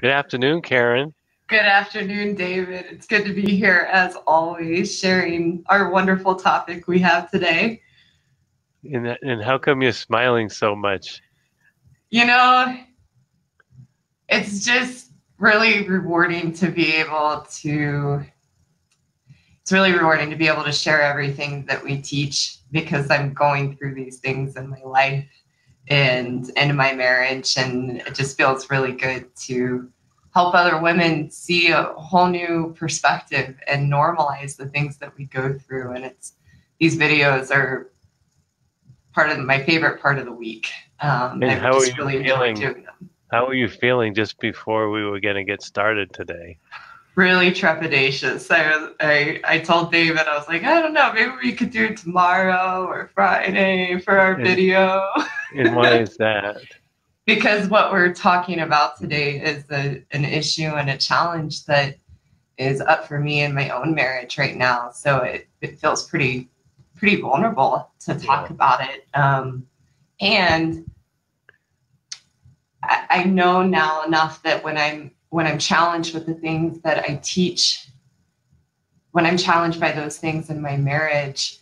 Good afternoon, Karen. Good afternoon, David. It's good to be here as always, sharing our wonderful topic we have today. And how come you're smiling so much? You know, it's just really rewarding to be able to, it's really rewarding to be able to share everything that we teach because I'm going through these things in my life and in my marriage. And it just feels really good to help other women see a whole new perspective and normalize the things that we go through. And these videos are part of my favorite part of the week. And I how are just you really enjoy feeling? doing them. How are you feeling just before we were going to get started today? Really trepidatious. I told David, I was like, I don't know, maybe we could do it tomorrow or Friday for our And video. and why is that? Because what we're talking about today is an issue and a challenge that is up for me in my own marriage right now. So it feels pretty vulnerable to Yeah. talk about it. And I know now enough that when I'm challenged with the things that I teach, when I'm challenged by those things in my marriage,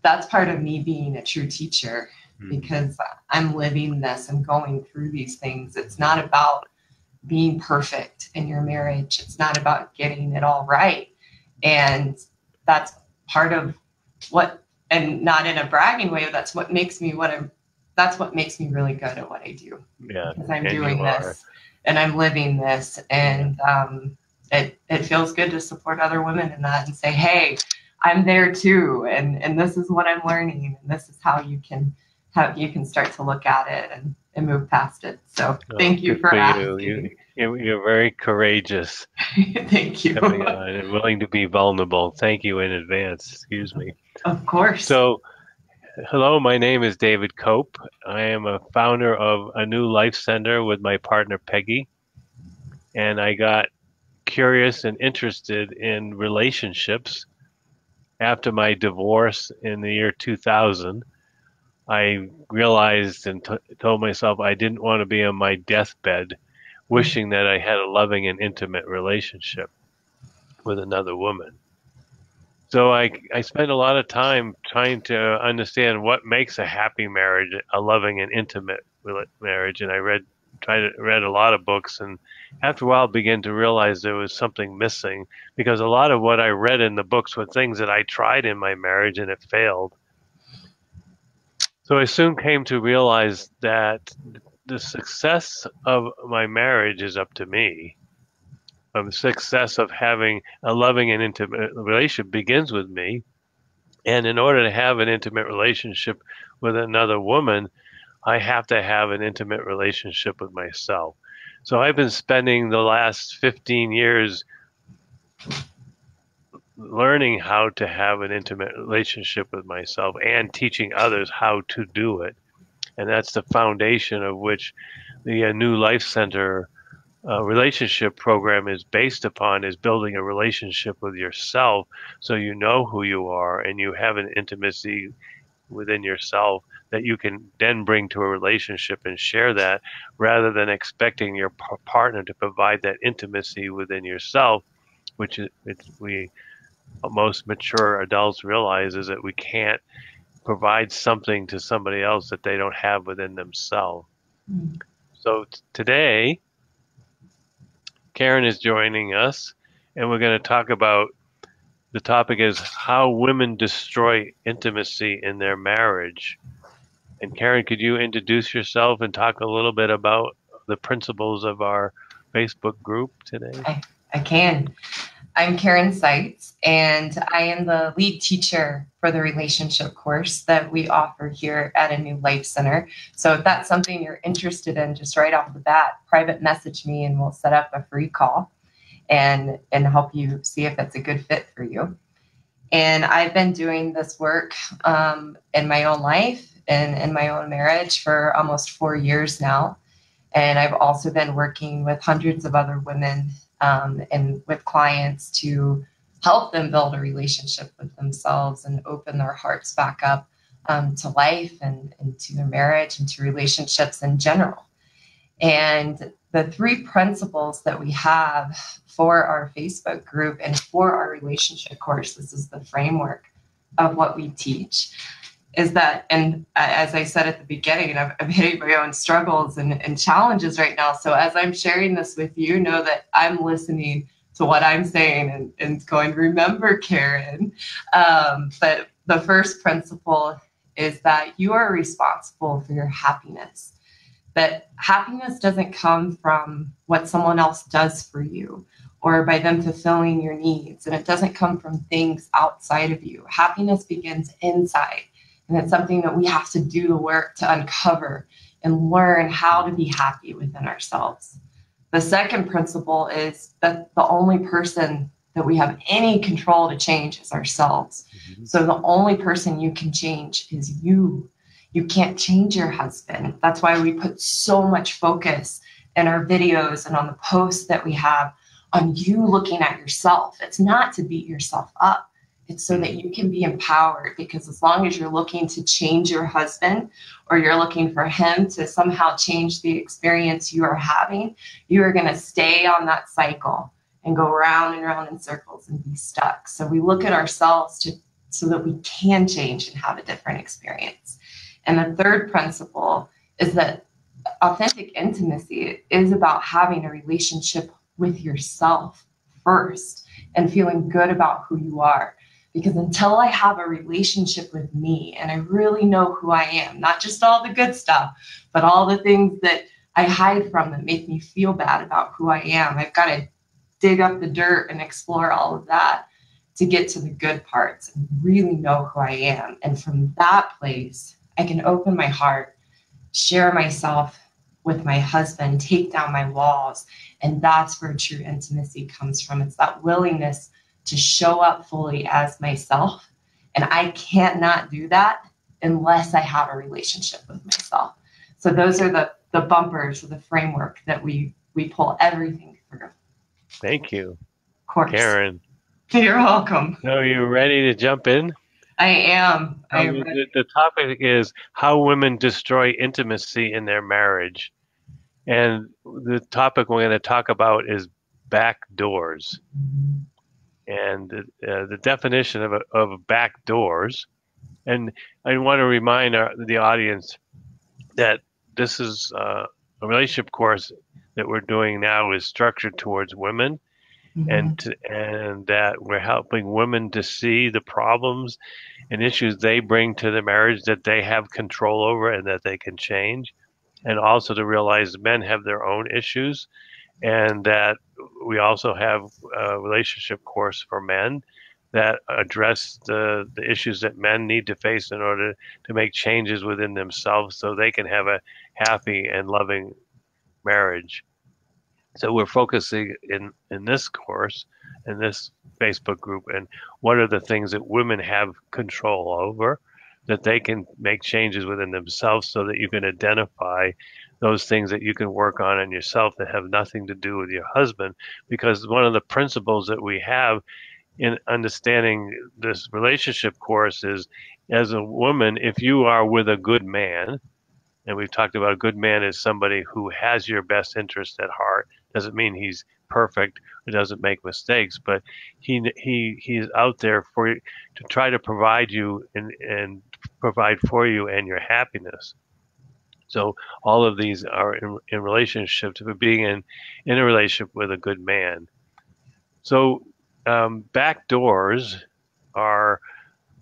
that's part of me being a true teacher because I'm living this and going through these things. It's not about being perfect in your marriage. It's not about getting it all right. And that's part of what, and not in a bragging way, that's what makes me really good at what I do. Yeah, Because I'm and you doing are. this and I'm living this. And it feels good to support other women in that and say, hey, I'm there too. And this is what I'm learning. And this is how you can start to look at it and move past it. So Oh, thank you good for for you. asking. You're very courageous Thank you. coming on and willing to be vulnerable. Thank you in advance. Excuse me. Of course. So, hello, my name is David Cope. I am a founder of a new life center with my partner Peggy, and I got curious and interested in relationships after my divorce in the year 2000. I realized and told myself I didn't want to be on my deathbed wishing that I had a loving and intimate relationship with another woman. So I spent a lot of time trying to understand what makes a happy marriage, a loving and intimate marriage, and I read a lot of books, and after a while began to realize there was something missing because a lot of what I read in the books were things that I tried in my marriage and it failed. So I soon came to realize that the success of my marriage is up to me. The success of having a loving and intimate relationship begins with me. And in order to have an intimate relationship with another woman, I have to have an intimate relationship with myself. So I've been spending the last 15 years learning how to have an intimate relationship with myself and teaching others how to do it. And that's the foundation of which the New Life Center relationship program is based upon, is building a relationship with yourself so you know who you are and you have an intimacy within yourself that you can then bring to a relationship and share that rather than expecting your partner to provide that intimacy within yourself, which we most mature adults realize is that we can't provide something to somebody else that they don't have within themselves. So today, Karen is joining us, and we're going to talk about the topic is how women destroy intimacy in their marriage. And Karen, could you introduce yourself and talk a little bit about the principles of our Facebook group today? I can. I'm Karen Seitz, and I am the lead teacher for the relationship course that we offer here at a New Life Center. So if that's something you're interested in, just right off the bat, private message me and we'll set up a free call and help you see if it's a good fit for you. And I've been doing this work in my own life and in my own marriage for almost 4 years now. And I've also been working with hundreds of other women and with clients to help them build a relationship with themselves and open their hearts back up to life and to their marriage and to relationships in general. And the 3 principles that we have for our Facebook group and for our relationship course, this is the framework of what we teach, is that, and as I said at the beginning, I'm hitting my own struggles and challenges right now. So as I'm sharing this with you, know that I'm listening to what I'm saying and going, remember, Karen. But the first principle is that you are responsible for your happiness. That happiness doesn't come from what someone else does for you or by them fulfilling your needs. And it doesn't come from things outside of you. Happiness begins inside. And it's something that we have to do the work to uncover and learn how to be happy within ourselves. The second principle is that the only person that we have any control to change is ourselves. Mm-hmm. So the only person you can change is you. You can't change your husband. That's why we put so much focus in our videos and on the posts that we have on you looking at yourself. It's not to beat yourself up. It's so that you can be empowered, because as long as you're looking to change your husband or you're looking for him to somehow change the experience you are having, you are going to stay on that cycle and go round and round in circles and be stuck. So we look at ourselves so that we can change and have a different experience. And the third principle is that authentic intimacy is about having a relationship with yourself first and feeling good about who you are. Because until I have a relationship with me and I really know who I am, not just all the good stuff, but all the things that I hide from that make me feel bad about who I am, I've got to dig up the dirt and explore all of that to get to the good parts and really know who I am. And from that place, I can open my heart, share myself with my husband, take down my walls. And that's where true intimacy comes from. It's that willingness to show up fully as myself. And I can't not do that unless I have a relationship with myself. So those are the bumpers or the framework that we pull everything through. Thank you, Of course. Karen. You're welcome. So you ready to jump in? I am. The topic is how women destroy intimacy in their marriage. And the topic we're going to talk about is backdoors. And the definition of backdoors. And I want to remind the audience that this is a relationship course that we're doing now is structured towards women. Mm-hmm. and that we're helping women to see the problems and issues they bring to the marriage that they have control over and that they can change, and also to realize men have their own issues, and that we also have a relationship course for men that address the issues that men need to face in order to make changes within themselves so they can have a happy and loving marriage. So we're focusing in this course, in this Facebook group, and what are the things that women have control over that they can make changes within themselves so that you can identify those things that you can work on in yourself that have nothing to do with your husband. Because one of the principles that we have in understanding this relationship course is, as a woman, if you are with a good man, and we've talked about a good man is somebody who has your best interest at heart. Doesn't mean he's perfect or doesn't make mistakes, but he's out there for you to try to provide you and provide for you and your happiness. So all of these are in relationship to being in a relationship with a good man. So backdoors are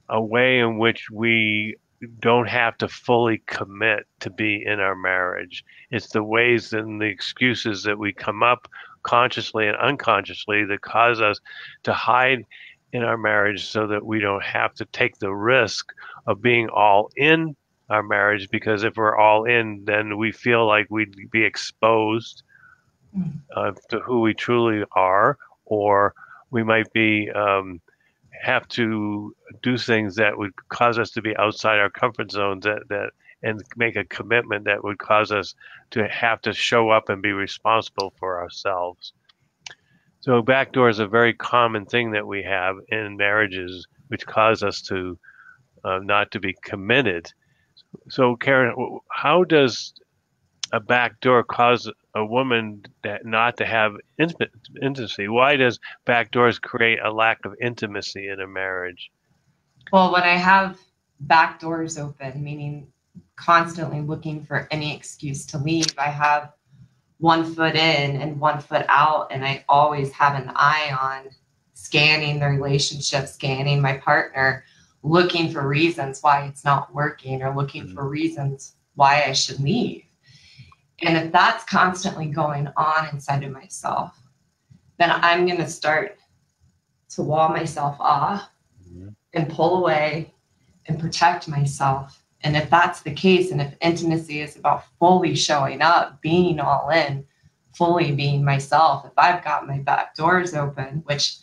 a way in which we don't have to fully commit to be in our marriage. It's the ways and the excuses that we come up consciously and unconsciously that cause us to hide in our marriage so that we don't have to take the risk of being all in our marriage, because if we're all in, then we feel like we'd be exposed to who we truly are, or we might be have to do things that would cause us to be outside our comfort zones that and make a commitment that would cause us to have to show up and be responsible for ourselves. So backdoor is a very common thing that we have in marriages, which cause us to not to be committed. So Karen, how does a back door cause a woman that not to have intimacy? Why does back doors create a lack of intimacy in a marriage? Well, when I have back doors open, meaning constantly looking for any excuse to leave, I have one foot in and one foot out, and I always have an eye on scanning the relationship, scanning my partner, looking for reasons why it's not working or looking for reasons why I should leave. And if that's constantly going on inside of myself, then I'm going to start to wall myself off and pull away and protect myself. And if that's the case, and if intimacy is about fully showing up, being all in, fully being myself, if I've got my back doors open, which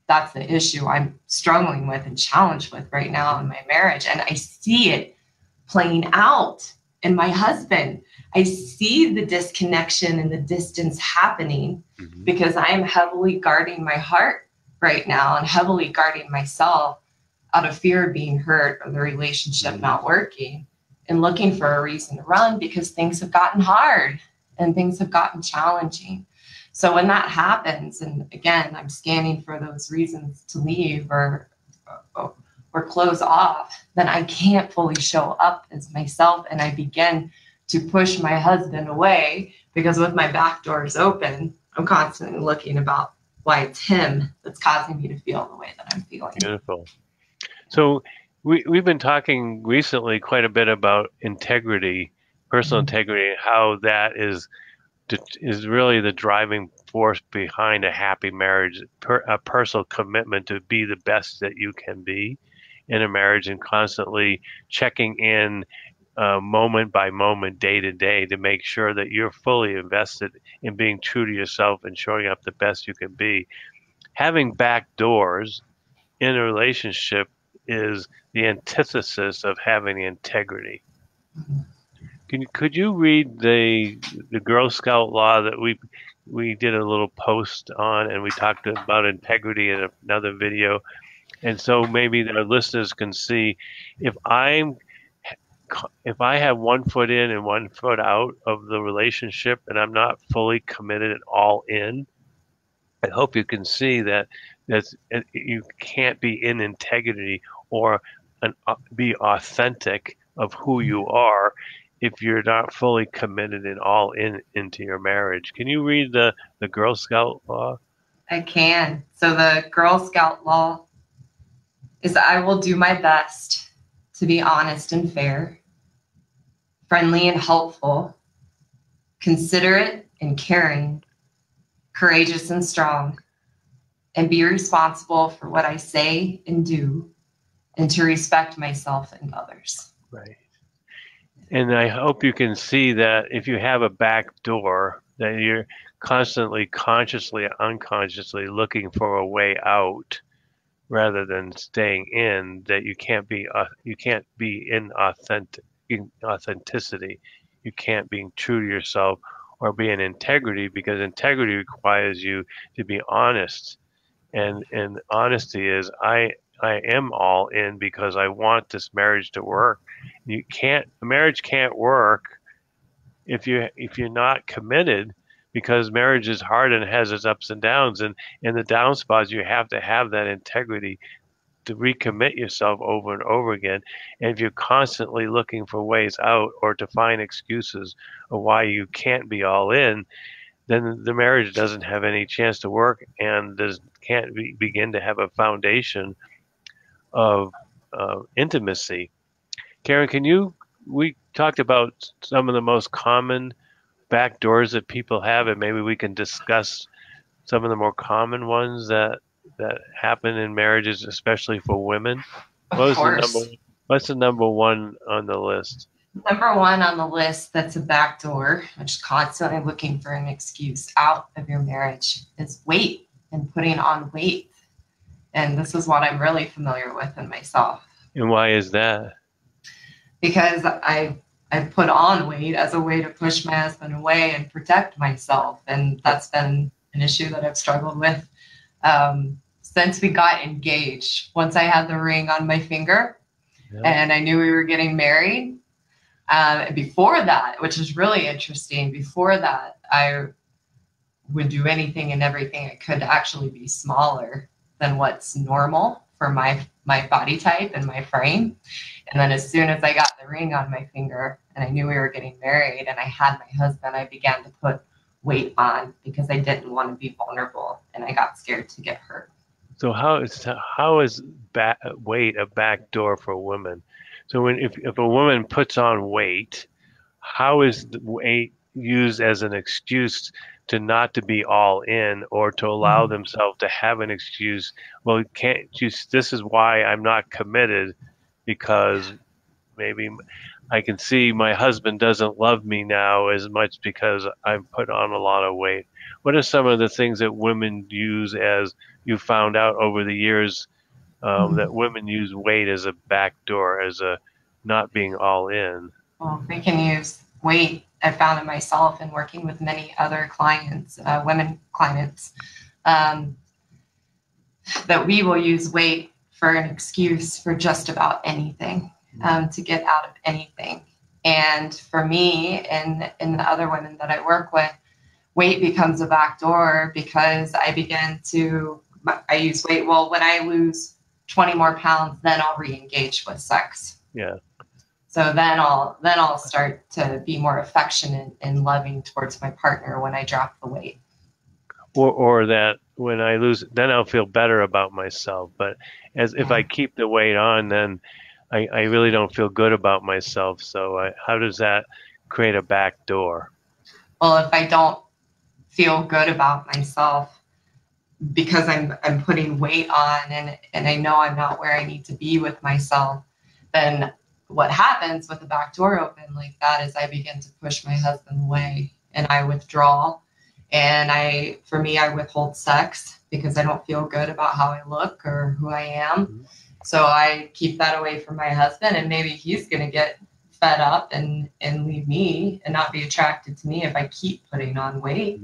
that's the issue I'm struggling with and challenged with right now in my marriage, and I see it playing out in my husband. I see the disconnection and the distance happening because I am heavily guarding my heart right now and heavily guarding myself out of fear of being hurt or the relationship not working and looking for a reason to run because things have gotten hard and things have gotten challenging. So when that happens, and again, I'm scanning for those reasons to leave or close off, then I can't fully show up as myself. And I begin to push my husband away because with my back doors open, I'm constantly looking about why it's him that's causing me to feel the way that I'm feeling. Beautiful. So we've been talking recently quite a bit about integrity, personal integrity, and how that is really the driving force behind a happy marriage, a personal commitment to be the best that you can be in a marriage and constantly checking in moment by moment, day to day, to make sure that you're fully invested in being true to yourself and showing up the best you can be. Having back doors in a relationship is the antithesis of having integrity. Could you read the Girl Scout law that we did a little post on, and we talked about integrity in another video, and so maybe our listeners can see if I have one foot in and one foot out of the relationship, and I'm not fully committed and all in. I hope you can see that you can't be in integrity or be authentic of who you are if you're not fully committed and all in into your marriage. Can you read the Girl Scout law? I can. So the Girl Scout law is I will do my best to be honest and fair, friendly and helpful, considerate and caring, courageous and strong, and be responsible for what I say and do, and to respect myself and others. Right. And I hope you can see that if you have a back door, that you're constantly, consciously, unconsciously looking for a way out rather than staying in, that you can't be in authenticity. You can't be true to yourself or be in integrity, because integrity requires you to be honest. And honesty is I am all in because I want this marriage to work. A marriage can't work if you're not committed, because marriage is hard and has its ups and downs, and in the down spots you have to have that integrity to recommit yourself over and over again. And if you're constantly looking for ways out or to find excuses of why you can't be all in, then the marriage doesn't have any chance to work and can't begin to have a foundation of intimacy. Karen, we talked about some of the most common back doors that people have, and maybe we can discuss some of the more common ones that happen in marriages, especially for women. What's the number one on the list? Number one on the list that's a back door, which is constantly looking for an excuse out of your marriage, is weight and putting on weight. And this is what I'm really familiar with in myself. And why is that? Because I put on weight as a way to push my husband away and protect myself. And that's been an issue that I've struggled with since we got engaged. Once I had the ring on my finger and I knew we were getting married, Before that, which is really interesting, before that, I would do anything and everything I could to actually be smaller than what's normal for my body type and my frame. And then as soon as I got the ring on my finger and I knew we were getting married and I had my husband, I began to put weight on because I didn't want to be vulnerable and I got scared to get hurt. So how is weight a backdoor for women? So if a woman puts on weight, how is the weight used as an excuse to not to be all in, or to allow themselves to have an excuse? Well, can't you? This is why I'm not committed, because maybe I can see my husband doesn't love me now as much because I've put on a lot of weight. What are some of the things that women use, as you found out over the years, that women use weight as a backdoor, as a not being all in? Well, they can use weight. I found it myself in working with many other clients, women clients, that we will use weight for an excuse for just about anything, to get out of anything. And for me and the other women that I work with, weight becomes a backdoor because I use weight. Well, when I lose 20 more pounds, then I'll re-engage with sex. Yeah. So then I'll start to be more affectionate and loving towards my partner when I drop the weight. Or that when I lose, then I'll feel better about myself. But if I keep the weight on, then I really don't feel good about myself. So how does that create a back door? Well, if I don't feel good about myself because I'm putting weight on and I know I'm not where I need to be with myself, then what happens with the back door open like that is I begin to push my husband away and I withdraw. And I withhold sex because I don't feel good about how I look or who I am. So I keep that away from my husband, and maybe he's going to get fed up and leave me and not be attracted to me if I keep putting on weight.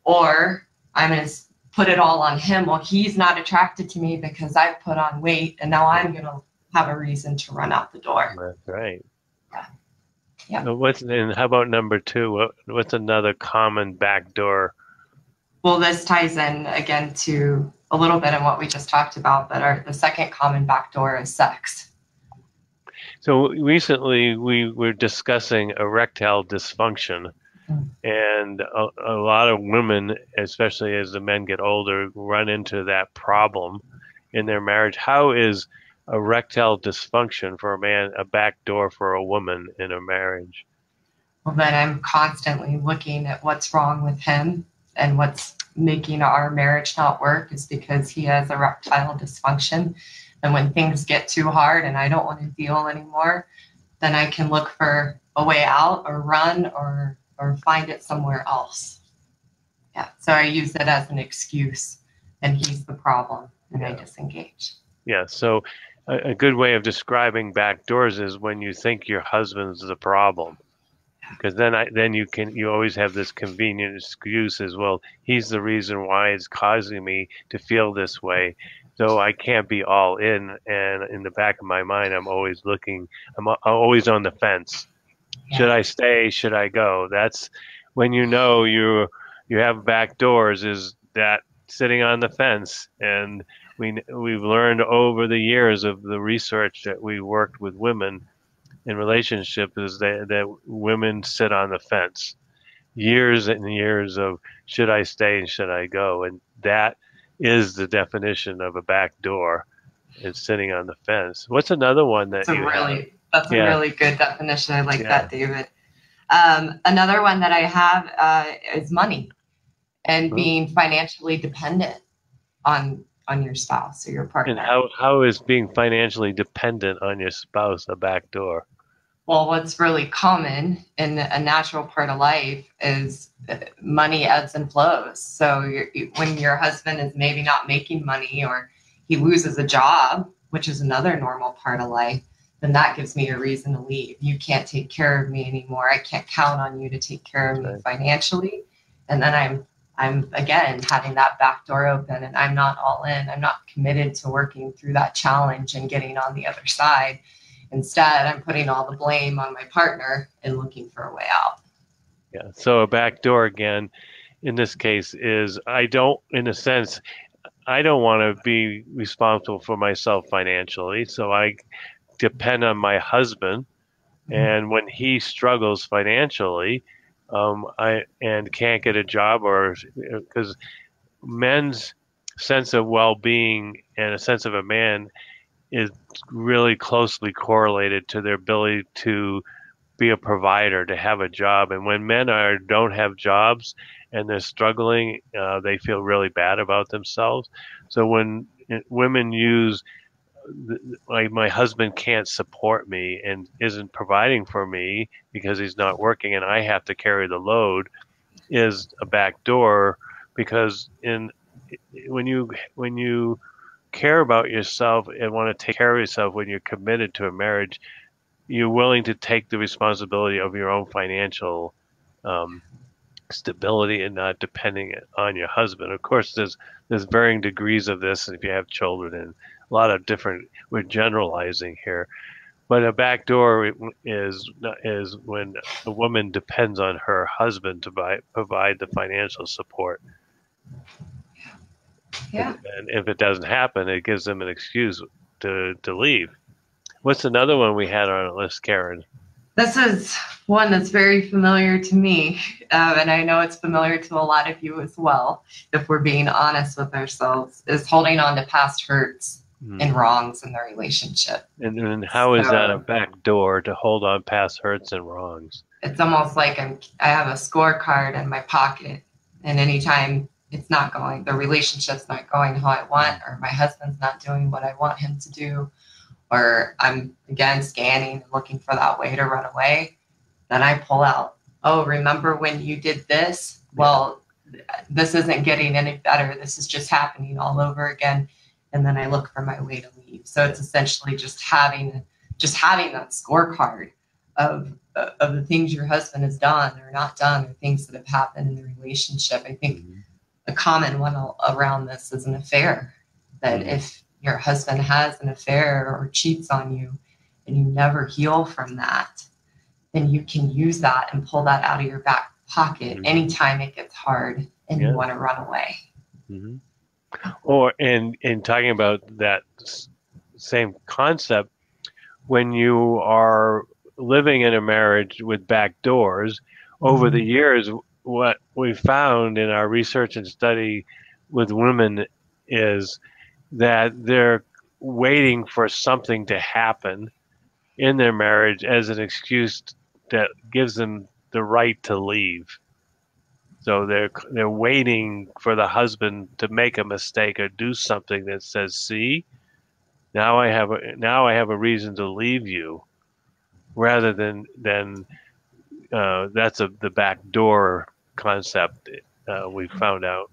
Or I'm going to put it all on him. Well, he's not attracted to me because I've put on weight, and now I'm going to have a reason to run out the door. That's right. Yeah. And how about number two? What's another common backdoor? Well, this ties in again to a little bit of what we just talked about, but the second common backdoor is sex. So recently we were discussing erectile dysfunction, and a lot of women, especially as the men get older, run into that problem in their marriage. How is erectile dysfunction for a man a backdoor for a woman in a marriage? Well, then I'm constantly looking at what's wrong with him, and what's making our marriage not work is because he has erectile dysfunction. And when things get too hard and I don't want to deal anymore, then I can look for a way out or run or find it somewhere else. Yeah. So I use it as an excuse, and he's the problem, and I disengage. Yeah. So a good way of describing backdoors is when you think your husband's the problem, because then you always have this convenient excuse as well. He's the reason why it's causing me to feel this way. So I can't be all in, and in the back of my mind, I'm always always on the fence. Yeah. Should I stay? Should I go? That's when you have back doors, is that sitting on the fence. And we've learned over the years of the research that we worked with women in relationship is that women sit on the fence. Years and years of should I stay and should I go? And that is the definition of a back door, is sitting on the fence. What's another one that That's a really good definition. I like that, David. Another one that I have is money and being financially dependent on your spouse or your partner. And how is being financially dependent on your spouse a back door? Well, what's really common in a natural part of life is money ebbs and flows. So when your husband is maybe not making money, or he loses a job, which is another normal part of life, then that gives me a reason to leave. You can't take care of me anymore. I can't count on you to take care of me financially. And then I'm again having that back door open, and I'm not all in. I'm not committed to working through that challenge and getting on the other side. Instead, I'm putting all the blame on my partner and looking for a way out. Yeah. So a backdoor again, in this case, is in a sense, I don't want to be responsible for myself financially. So I depend on my husband. And when he struggles financially, I and can't get a job, or because men's sense of well-being and a sense of a man is really closely correlated to their ability to be a provider, to have a job. And when men don't have jobs and they're struggling, they feel really bad about themselves. So when women use like my husband can't support me and isn't providing for me because he's not working and I have to carry the load, is a backdoor, because in when you care about yourself and want to take care of yourself, when you're committed to a marriage, you're willing to take the responsibility of your own financial um, stability and not depending on your husband. Of course, there's varying degrees of this if you have children, and a lot of different. We're generalizing here, but a backdoor is when a woman depends on her husband to provide the financial support. Yeah. And if it doesn't happen, it gives them an excuse to leave. What's another one we had on our list, Karen? This is one that's very familiar to me, and I know it's familiar to a lot of you as well, if we're being honest with ourselves, is holding on to past hurts and wrongs in the relationship. And how is that a backdoor to hold on past hurts and wrongs? It's almost like I have a scorecard in my pocket, and anytime the relationship's not going how I want, or my husband's not doing what I want him to do, or I'm again scanning and looking for that way to run away, then I pull out, oh, remember when you did this? Well, this isn't getting any better. This is just happening all over again. And then I look for my way to leave. So it's essentially just having that scorecard of the things your husband has done or not done, or things that have happened in the relationship. I think a common one around this is an affair. That if your husband has an affair or cheats on you and you never heal from that, then you can use that and pull that out of your back pocket anytime it gets hard and you want to run away. Or in talking about that same concept, when you are living in a marriage with back doors, over the years, what we found in our research and study with women is that they're waiting for something to happen in their marriage as an excuse that gives them the right to leave. So they're waiting for the husband to make a mistake or do something that says, "See, now I have a reason to leave you," rather than that's the back door concept. We found out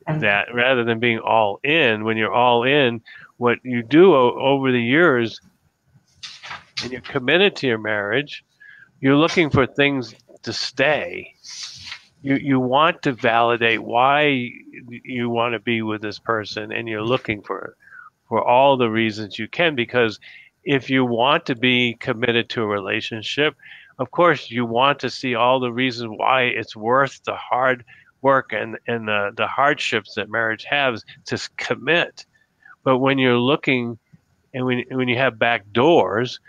that rather than being all in, when you're all in, what you do over the years, and you're committed to your marriage, you're looking for things to stay. You want to validate why you want to be with this person, and you're looking for all the reasons you can, because if you want to be committed to a relationship, of course you want to see all the reasons why it's worth the hard work and the hardships that marriage has to commit. But when you're looking, and when you have back doors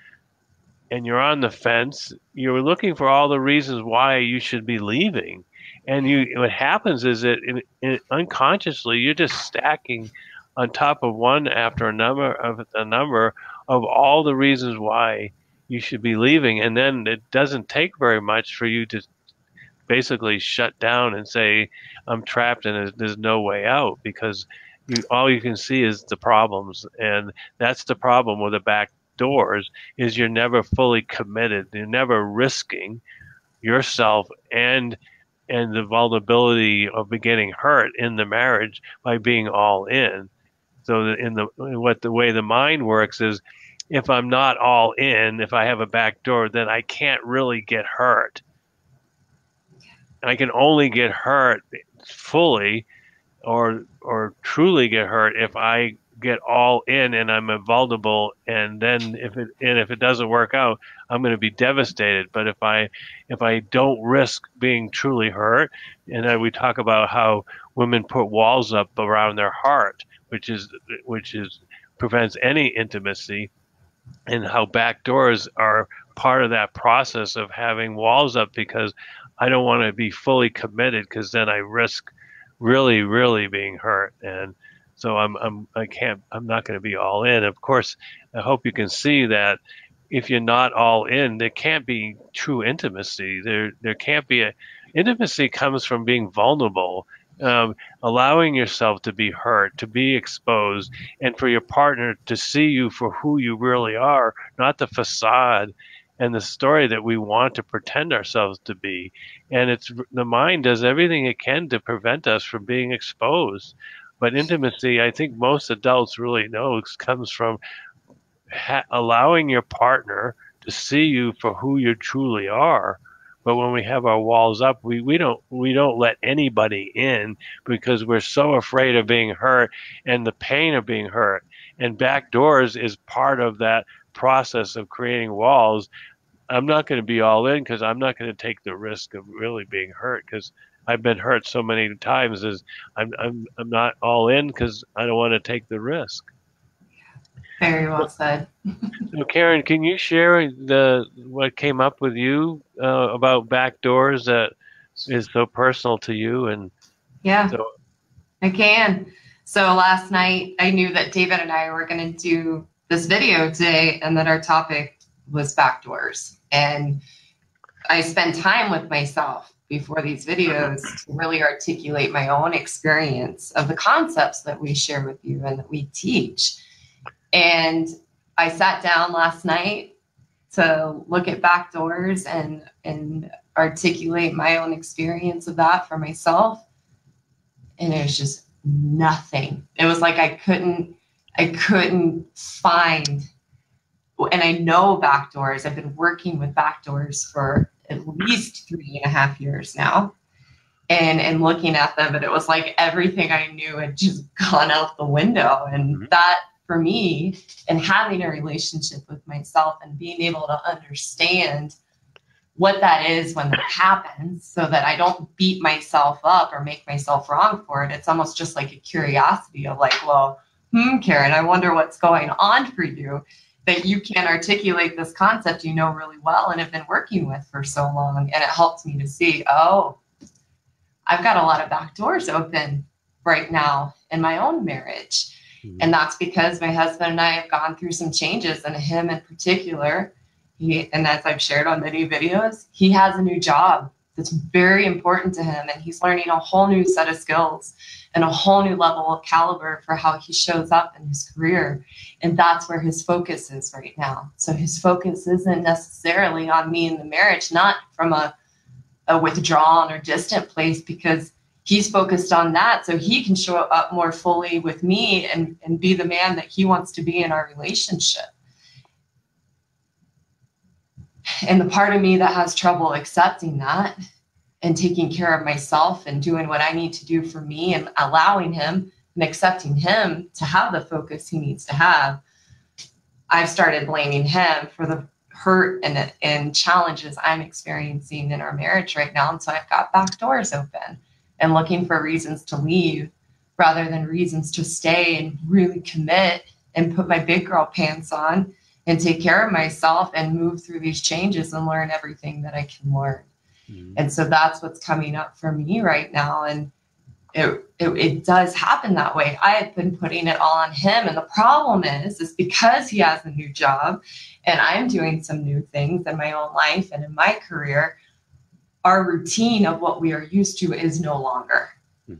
and you're on the fence, you're looking for all the reasons why you should be leaving. And what happens is that unconsciously you're just stacking on top of one after a number of all the reasons why you should be leaving. And then it doesn't take very much for you to basically shut down and say, "I'm trapped and there's no way out," because all you can see is the problems. And that's the problem with the back doors, is you're never fully committed. You're never risking yourself and the vulnerability of getting hurt in the marriage by being all in. So the way the mind works is, if I'm not all in, if I have a back door, then I can't really get hurt. I can only get hurt fully or truly get hurt if I get all in and I'm vulnerable, and then if it doesn't work out, I'm going to be devastated. But if I don't risk being truly hurt, and then we talk about how women put walls up around their heart, which is prevents any intimacy, and how back doors are part of that process of having walls up, because I don't want to be fully committed, because then I risk really, really being hurt. And so I'm not going to be all in. Of course, I hope you can see that if you're not all in, there can't be true intimacy. There can't be intimacy comes from being vulnerable, allowing yourself to be hurt, to be exposed, and for your partner to see you for who you really are, not the facade and the story that we want to pretend ourselves to be. And it's the mind does everything it can to prevent us from being exposed. But intimacy, I think most adults really know, comes from allowing your partner to see you for who you truly are. But when we have our walls up, we don't let anybody in, because we're so afraid of being hurt and the pain of being hurt. And back doors is part of that process of creating walls. I'm not going to be all in, because I'm not going to take the risk of really being hurt, because I've been hurt so many times. Is I'm not all in because I don't want to take the risk. Very well said. So Karen, can you share what came up with you about backdoors that is so personal to you? And Yeah, so, I can. So last night I knew that David and I were going to do this video today, and that our topic was backdoors. And I spend time with myself before these videos to really articulate my own experience of the concepts that we share with you and that we teach. And I sat down last night to look at backdoors and articulate my own experience of that for myself. And it was just nothing. It was like I couldn't find, and I know backdoors. I've been working with backdoors for at least 3.5 years now. And looking at them, and it was like everything I knew had just gone out the window. And that, for me, and having a relationship with myself and being able to understand what that is when that happens, so that I don't beat myself up or make myself wrong for it. It's almost just like a curiosity of like, well, Karen, I wonder what's going on for you, that you can articulate this concept you know really well and have been working with for so long. And it helped me to see, oh, I've got a lot of back doors open right now in my own marriage. And that's because my husband and I have gone through some changes, and him in particular, and as I've shared on many videos, he has a new job that's very important to him. And he's learning a whole new set of skills and a whole new level of caliber for how he shows up in his career. And that's where his focus is right now. So his focus isn't necessarily on me in the marriage, not from a withdrawn or distant place, because he's focused on that so he can show up more fully with me and be the man that he wants to be in our relationship. And the part of me that has trouble accepting that and taking care of myself and doing what I need to do for me and allowing him and accepting him to have the focus he needs to have, I've started blaming him for the hurt and challenges I'm experiencing in our marriage right now. And so I've got back doors open and looking for reasons to leave rather than reasons to stay and really commit and put my big girl pants on and take care of myself and move through these changes and learn everything that I can learn. And so that's what's coming up for me right now. And it does happen that way. I have been putting it all on him. And the problem is because he has a new job and I'm doing some new things in my own life and in my career, our routine of what we are used to is no longer.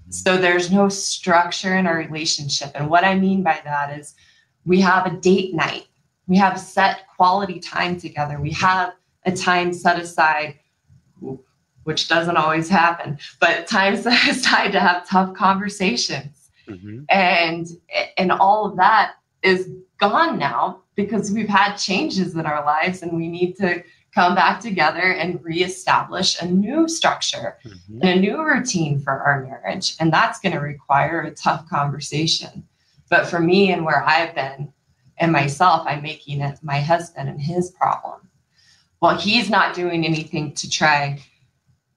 So there's no structure in our relationship. And what I mean by that is we have a date night. We have set quality time together. We have a time set aside, which doesn't always happen, but time set aside to have tough conversations. And all of that is gone now because we've had changes in our lives and we need to come back together and reestablish a new structure and a new routine for our marriage. And that's going to require a tough conversation. But for me and where I've been and myself, I'm making it my husband and his problem. Well, he's not doing anything to try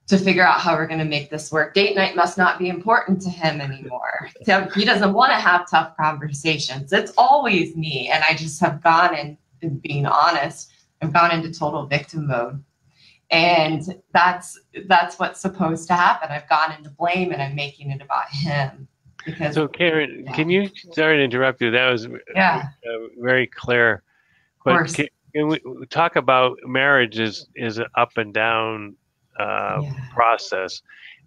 to figure out how we're going to make this work. Date night must not be important to him anymore. So he doesn't want to have tough conversations. It's always me. And I just have gone and being honest, I've gone into total victim mode. And that's what's supposed to happen. I've gone into blame and I'm making it about him. Because, so Karen, can you, sorry to interrupt you, that was very clear. But can we talk about marriage is an up and down process.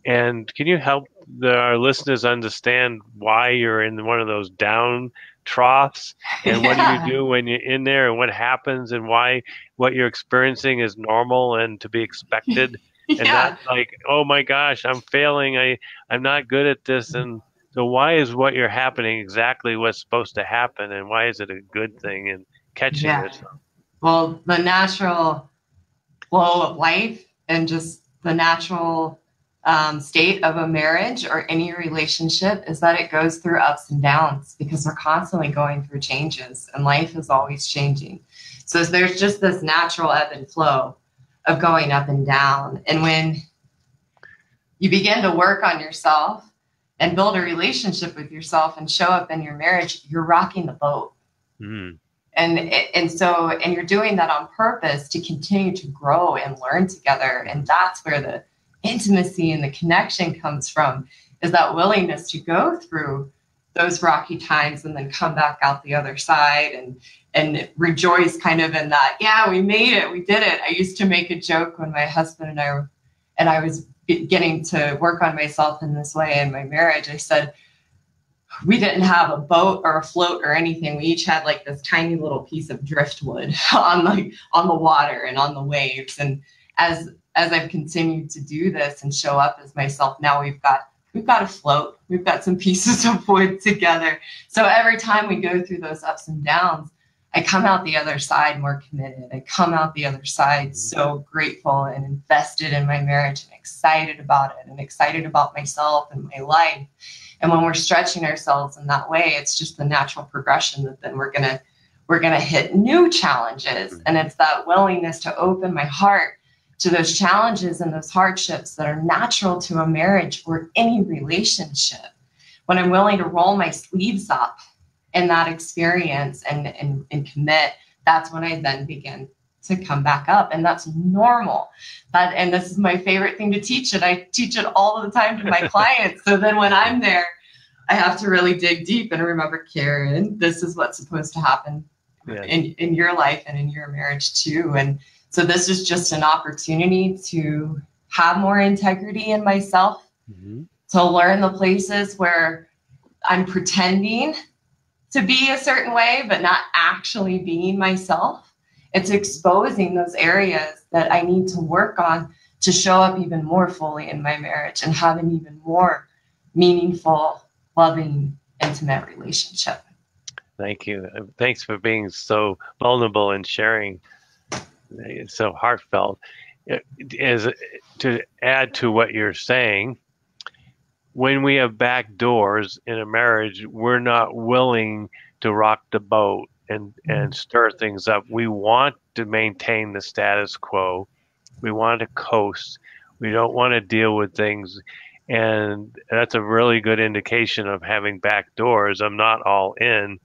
And can you help our listeners understand why you're in one of those down troughs, and what do you do when you're in there, and what happens, and why what you're experiencing is normal and to be expected, and not like, oh my gosh, I'm failing, I'm not good at this. And so why is what you're happening exactly what's supposed to happen, and why is it a good thing, and catching yourself? Well, the natural flow of life and just the natural state of a marriage or any relationship is that it goes through ups and downs, because we're constantly going through changes and life is always changing. So there's just this natural ebb and flow of going up and down. And when you begin to work on yourself and build a relationship with yourself and show up in your marriage, you're rocking the boat. Mm. And you're doing that on purpose to continue to grow and learn together. And that's where the intimacy and the connection comes from, is that willingness to go through those rocky times and then come back out the other side and rejoice kind of in that, yeah, we made it, we did it. I used to make a joke when my husband and I was getting to work on myself in this way in my marriage. I said, we didn't have a boat or a float or anything. We each had like this tiny little piece of driftwood on the water and on the waves. And as I've continued to do this and show up as myself, now we've got a float. We've got some pieces of wood together. So every time we go through those ups and downs, I come out the other side more committed. I come out the other side so grateful and invested in my marriage and excited about it and excited about myself and my life. And when we're stretching ourselves in that way, it's just the natural progression that then we're gonna hit new challenges. And it's that willingness to open my heart to those challenges and those hardships that are natural to a marriage or any relationship. When I'm willing to roll my sleeves up in that experience and commit, that's when I then begin to come back up. And that's normal. And this is my favorite thing to teach it. I teach it all the time to my clients. So then when I'm there, I have to really dig deep and remember, Karen, this is what's supposed to happen in your life and in your marriage too. And so this is just an opportunity to have more integrity in myself, to learn the places where I'm pretending to be a certain way, but not actually being myself. It's exposing those areas that I need to work on to show up even more fully in my marriage and have an even more meaningful, loving, intimate relationship. Thank you. Thanks for being so vulnerable and sharing. It's so heartfelt. As to add to what you're saying, when we have back doors in a marriage, we're not willing to rock the boat and stir things up. We want to maintain the status quo. We want to coast. We don't want to deal with things. And that's a really good indication of having back doors. I'm not all in,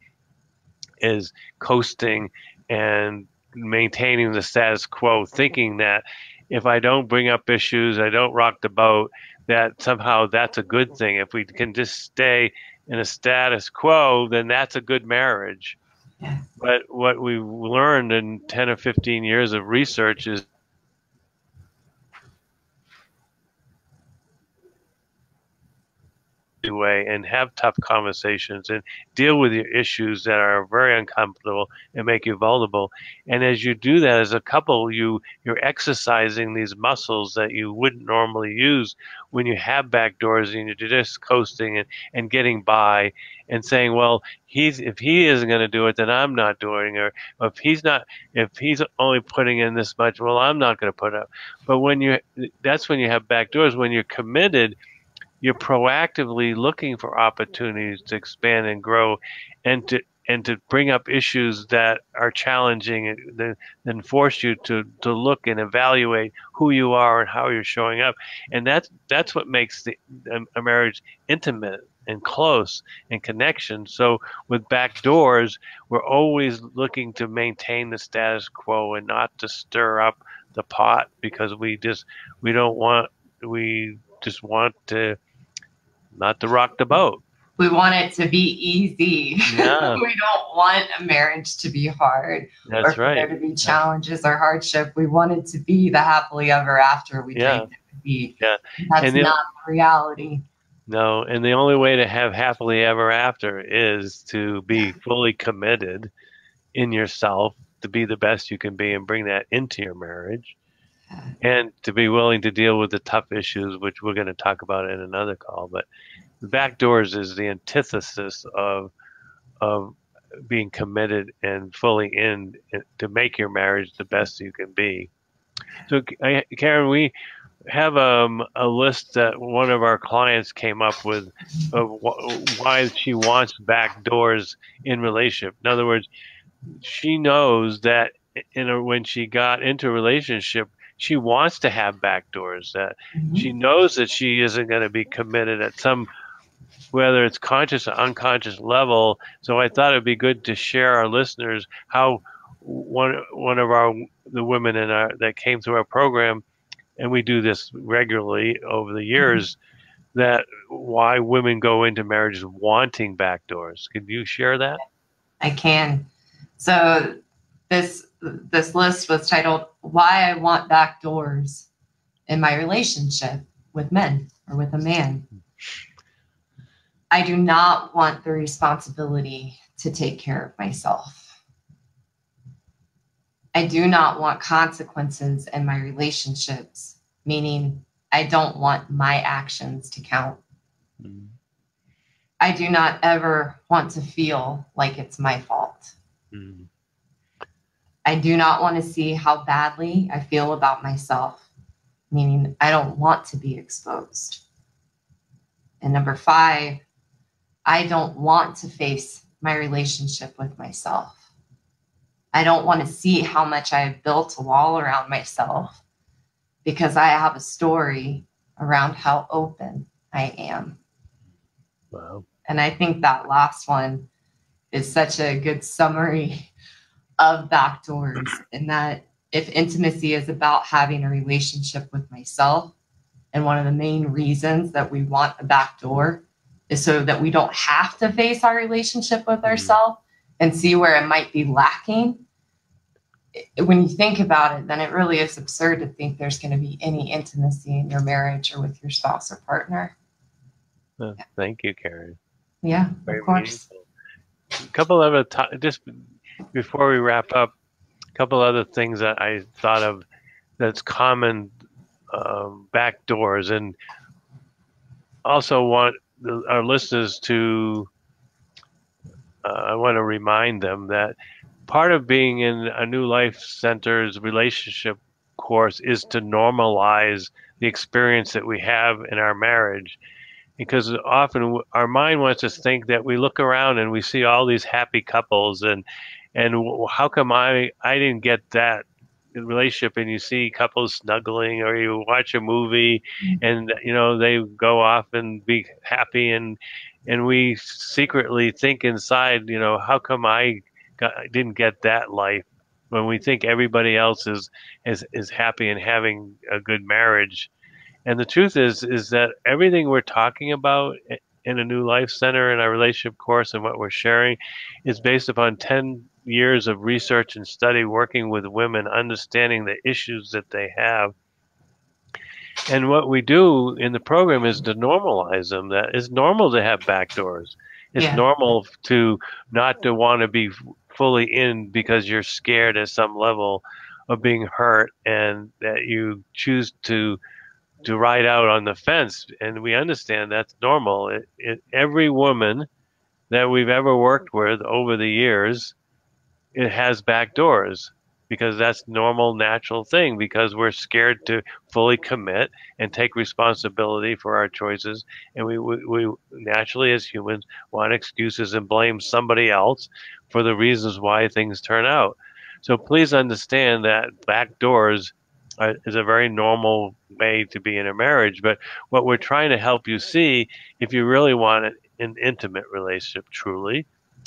is coasting and maintaining the status quo, thinking that if I don't bring up issues, I don't rock the boat, that somehow that's a good thing. If we can just stay in a status quo, then that's a good marriage. Yeah. But what we've learned in 10 or 15 years of research is way and have tough conversations and deal with your issues that are very uncomfortable and make you vulnerable. And as you do that as a couple, you're exercising these muscles that you wouldn't normally use when you have back doors and you're just coasting and getting by and saying, well, if he isn't going to do it, then I'm not doing it. Or if he's only putting in this much, well, I'm not going to put up. But that's when you have back doors, when you're committed. you're proactively looking for opportunities to expand and grow, and to bring up issues that are challenging, and then force you to look and evaluate who you are and how you're showing up. And that's what makes a marriage intimate and close and connection. So with Backdoors, we're always looking to maintain the status quo and not to stir up the pot, because we don't want we just want to not to rock the boat. We want it to be easy. Yeah, We don't want a marriage to be hard, or that's for there right. to be challenges or hardship. We want it to be the happily ever after we Yeah, dreamed it would be. yeah. That's And the not reality. No, and the only way to have happily ever after is to be fully committed in yourself, to be the best you can be and bring that into your marriage, and to be willing to deal with the tough issues, which we're going to talk about in another call. But the Backdoors is the antithesis of being committed and fully in to make your marriage the best you can be. So, Karen, we have a list that one of our clients came up with of why she wants backdoors in relationship. In other words, she knows that when she got into a relationship, she wants to have backdoors. That she knows that she isn't going to be committed at some, whether it's conscious or unconscious level. So I thought it'd be good to share our listeners how one of the women that came through our program, and we do this regularly over the years, that why women go into marriages wanting backdoors. Could you share that? I can. So this list was titled "Why I Want Back Doors in My Relationship with Men or with a Man." I do not want the responsibility to take care of myself. I do not want consequences in my relationships, meaning I don't want my actions to count. Mm. I do not ever want to feel like it's my fault. Mm. I do not want to see how badly I feel about myself, meaning I don't want to be exposed. And number 5, I don't want to face my relationship with myself. I don't want to see how much I have built a wall around myself, because I have a story around how open I am. Wow. And I think that last one is such a good summary of backdoors, in that if intimacy is about having a relationship with myself, and one of the main reasons that we want a backdoor is so that we don't have to face our relationship with ourselves and see where it might be lacking. When you think about it, then it really is absurd to think there's going to be any intimacy in your marriage or with your spouse or partner. Thank you, Karen. Yeah, Very of course. meaningful. A couple of just before we wrap up, a couple other things that I thought of that's common backdoors, and also want our listeners to. I want to remind them that part of being in a New Life Center's relationship course is to normalize the experience that we have in our marriage, because often our mind wants us to think that we look around and we see all these happy couples, and how come I didn't get that relationship. And you see couples snuggling, or you watch a movie and they go off and be happy, and we secretly think inside, how come didn't get that life, when we think everybody else is happy and having a good marriage. And the truth is that everything we're talking about in a New Life Center, in our relationship course, and what we're sharing is based upon 10 years of research and study working with women, understanding the issues that they have. And what we do in the program is to normalize them. That it's normal to have backdoors. It's normal to not to want to be fully in because you're scared at some level of being hurt, and that you choose to ride out on the fence. And we understand that's normal. Every woman that we've ever worked with over the years, it has back doors. because that's normal, natural thing, because we're scared to fully commit and take responsibility for our choices. And we naturally, as humans, want excuses and blame somebody else for the reasons why things turn out. So please understand that backdoors is a very normal way to be in a marriage. But what we're trying to help you see, if you really want an intimate relationship truly,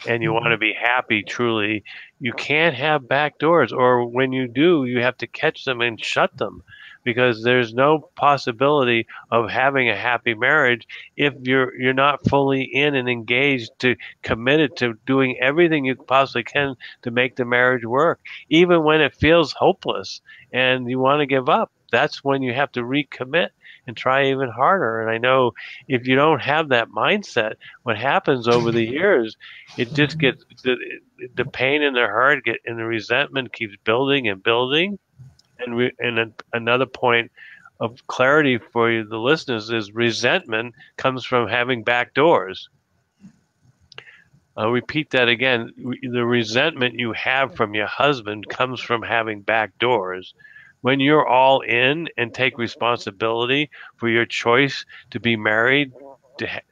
and you want to be happy truly, you can't have back doors, or when you do, you have to catch them and shut them, because there's no possibility of having a happy marriage if you're not fully in and engaged, to committed to doing everything you possibly can to make the marriage work, even when it feels hopeless and you want to give up. That's when you have to recommit and try even harder. And I know if you don't have that mindset, what happens over the years, it just gets the pain in the heart and the resentment keeps building and building. Another point of clarity for you, the listeners, is resentment comes from having back doors. I'll repeat that again. The resentment you have from your husband comes from having back doors. When you're all in and take responsibility for your choice to be married,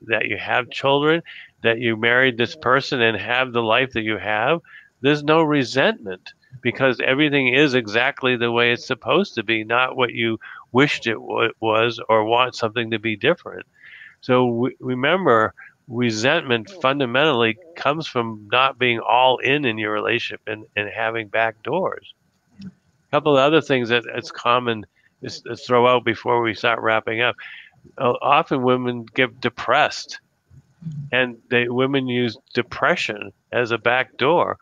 that you have children, that you married this person and have the life that you have, there's no resentment, because everything is exactly the way it's supposed to be, not what you wished it was or want something to be different. So remember, resentment fundamentally comes from not being all in your relationship and having back doors. A couple of other things that it's common is to throw out before we start wrapping up. Often women get depressed, and women use depression as a back door.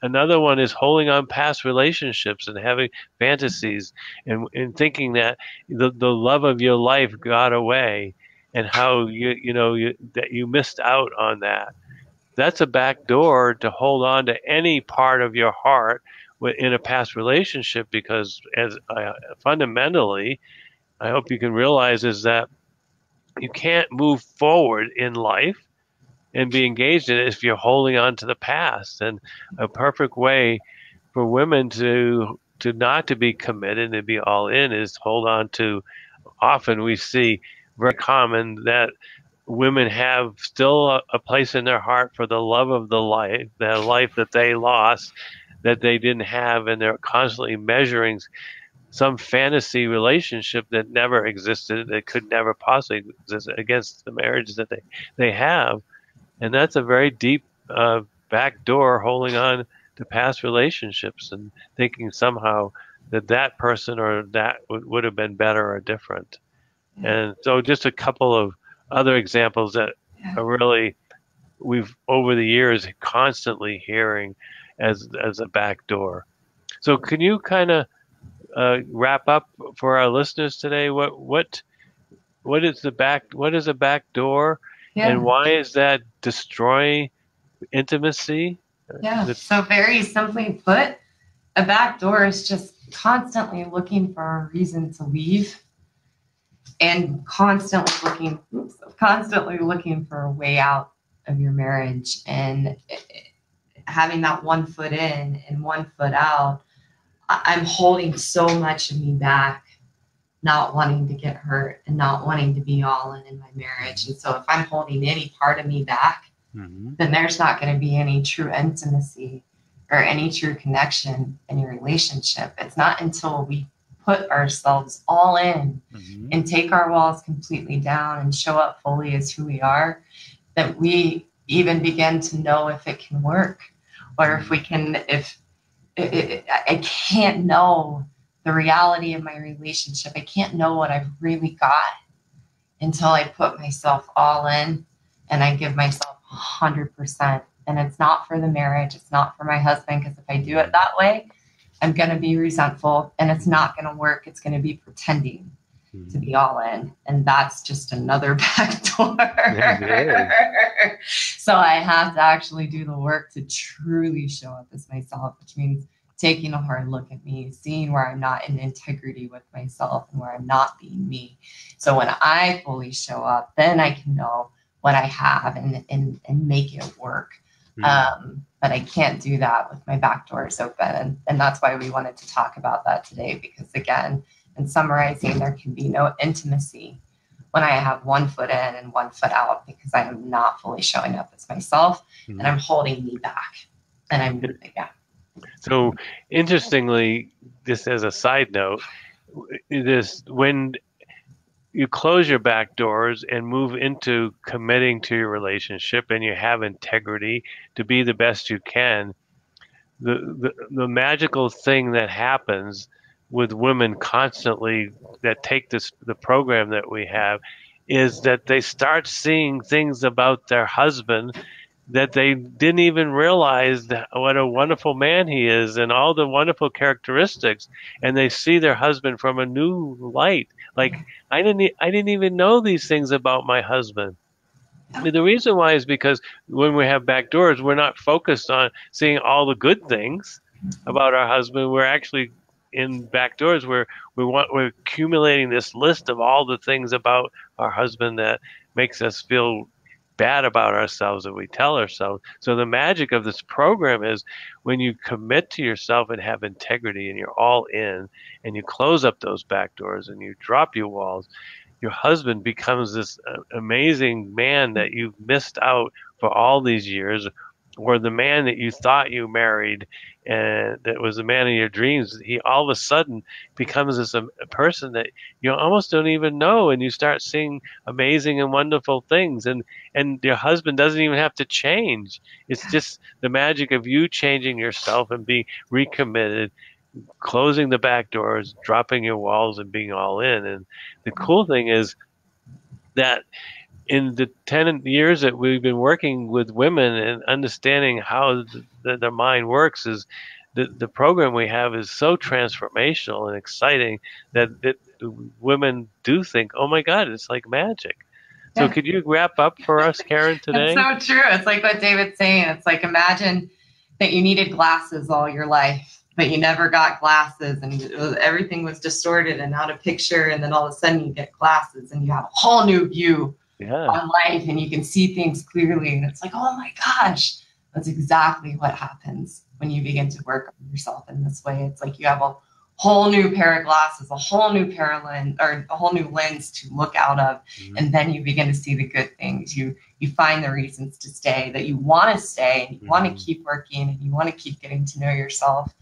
Another one is holding on past relationships and having fantasies, and thinking that the love of your life got away, and how that you missed out on that. That's a back door to hold on to any part of your heart in a past relationship, because fundamentally, I hope you can realize, is that you can't move forward in life and be engaged in it if you're holding on to the past. And a perfect way for women to not to be committed and be all in is hold on to. Often we see very common that women have still a place in their heart for the love of the life that they lost, that they didn't have, and they're constantly measuring some fantasy relationship that never existed, that could never possibly exist, against the marriage that they have. And that's a very deep back door, holding on to past relationships and thinking somehow that person or that would have been better or different. And so just a couple of other examples that are really, we've over the years constantly hearing as a back door. So can you kind of wrap up for our listeners today? What is a back door, and why is that destroying intimacy? Yeah. So very simply put, a back door is just constantly looking for a reason to leave, and constantly looking for a way out of your marriage, and having that 1 foot in and 1 foot out. I'm holding so much of me back, not wanting to get hurt and not wanting to be all in my marriage. And so if I'm holding any part of me back, then there's not going to be any true intimacy or any true connection in your relationship. It's not until we put ourselves all in and take our walls completely down and show up fully as who we are that we even begin to know if it can work, or if we can, I can't know the reality of my relationship. I can't know what I've really got until I put myself all in and I give myself 100%. And it's not for the marriage. It's not for my husband, because if I do it that way, I'm going to be resentful and it's not going to work. It's going to be pretending to be all in. And that's just another back door. So I have to actually do the work to truly show up as myself, which means taking a hard look at me, seeing where I'm not in integrity with myself and where I'm not being me. So when I fully show up, then I can know what I have and make it work. but I can't do that with my back doors open. And that's why we wanted to talk about that today, because again, in summarizing, there can be no intimacy when I have one foot in and one foot out, because I am not fully showing up as myself and I'm holding me back. And yeah. So interestingly, just as a side note, this when you close your back doors and move into committing to your relationship and you have integrity to be the best you can, the magical thing that happens with women constantly that take the program that we have is that they start seeing things about their husband that they didn't even realize that what a wonderful man he is and all the wonderful characteristics, and they see their husband from a new light. Like I didn't even know these things about my husband. The reason why is because when we have back doors, we're not focused on seeing all the good things about our husband. We're actually in back doors where we're accumulating this list of all the things about our husband that makes us feel bad about ourselves that we tell ourselves. So the magic of this program is when you commit to yourself and have integrity and you're all in and you close up those back doors and you drop your walls, your husband becomes this amazing man that you've missed out for all these years, or the man that you thought you married and that was the man of your dreams. He all of a sudden becomes this a person that you almost don't even know, and you start seeing amazing and wonderful things, and your husband doesn't even have to change. It's just the magic of you changing yourself and being recommitted, closing the back doors, dropping your walls, and being all in. And the cool thing is that in the 10 years that we've been working with women and understanding how their mind works, is the program we have is so transformational and exciting that women do think, oh my God, it's like magic. So could you wrap up for us, Karen, today? That's so true. It's like what David's saying. It's like, imagine that you needed glasses all your life, but you never got glasses, and everything was distorted and out of picture. And then all of a sudden you get glasses and you have a whole new view on life and you can see things clearly. And it's like, oh my gosh, that's exactly what happens when you begin to work on yourself in this way. It's like you have a whole new pair of glasses, a whole new pair of lens, or a whole new lens to look out of. And then you begin to see the good things. You find the reasons to stay, that you want to stay, and you want to keep working, and you want to keep getting to know yourself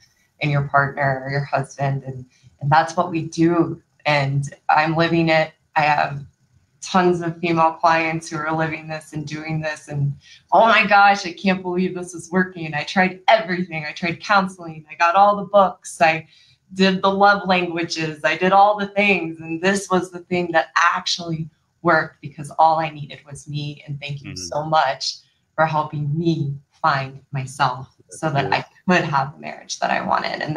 and your partner or your husband. And that's what we do. And I'm living it. I have tons of female clients who are living this and doing this. And oh my gosh, I can't believe this is working. I tried everything. I tried counseling. I got all the books. I did the love languages. I did all the things. And this was the thing that actually worked, because all I needed was me. And thank you so much for helping me find myself so that I could have the marriage that I wanted. And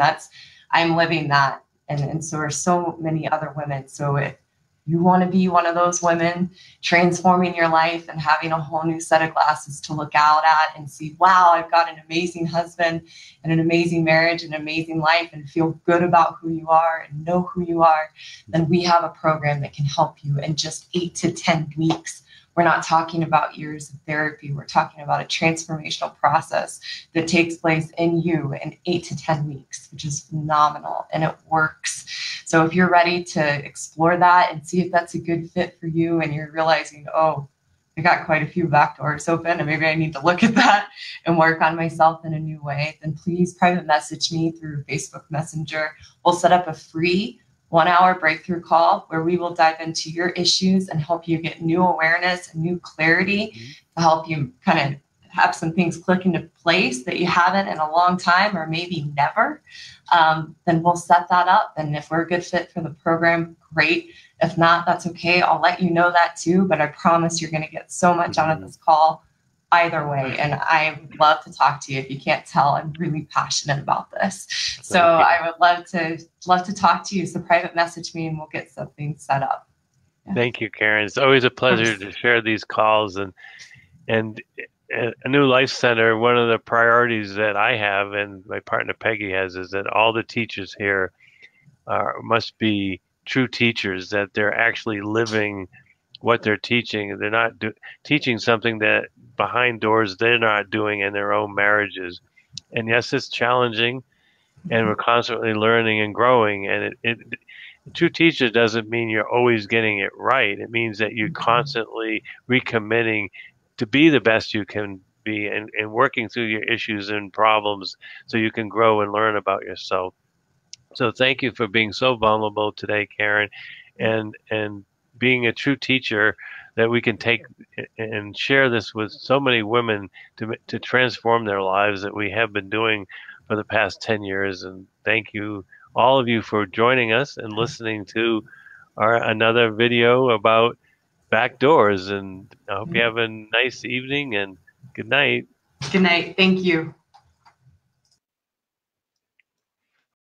I'm living that. And so are so many other women. So if you want to be one of those women transforming your life and having a whole new set of glasses to look out at and see, wow, I've got an amazing husband and an amazing marriage and an amazing life, and feel good about who you are and know who you are, then we have a program that can help you in just 8 to 10 weeks. We're not talking about years of therapy. We're talking about a transformational process that takes place in you in 8 to 10 weeks, which is phenomenal, and it works. So if you're ready to explore that and see if that's a good fit for you, and you're realizing, oh, I got quite a few back doors open and maybe I need to look at that and work on myself in a new way, then please private message me through Facebook Messenger. We'll set up a free 1-hour breakthrough call where we will dive into your issues and help you get new awareness and new clarity to help you kind of have some things click into place that you haven't in a long time, or maybe never. Then we'll set that up. And if we're a good fit for the program, great. If not, that's okay. I'll let you know that too. But I promise you're going to get so much out of this call either way. And I would love to talk to you. If you can't tell, I'm really passionate about this. So I would love to talk to you. So private message me and we'll get something set up. Yeah. Thank you, Karen. It's always a pleasure to share these calls. And a New Life Center, one of the priorities that I have and my partner Peggy has is that all the teachers here must be true teachers, that they're actually living what they're teaching. They're not teaching something that behind doors they're not doing in their own marriages. And yes, it's challenging, and we're constantly learning and growing. And a true teacher doesn't mean you're always getting it right. It means that you're constantly recommitting to be the best you can be, and working through your issues and problems so you can grow and learn about yourself. So thank you for being so vulnerable today, Karen, and being a true teacher that we can take and share this with so many women to transform their lives that we have been doing for the past 10 years. And thank you, all of you, for joining us and listening to our another video about Backdoors. And I hope you have a nice evening and good night. Good night. Thank you.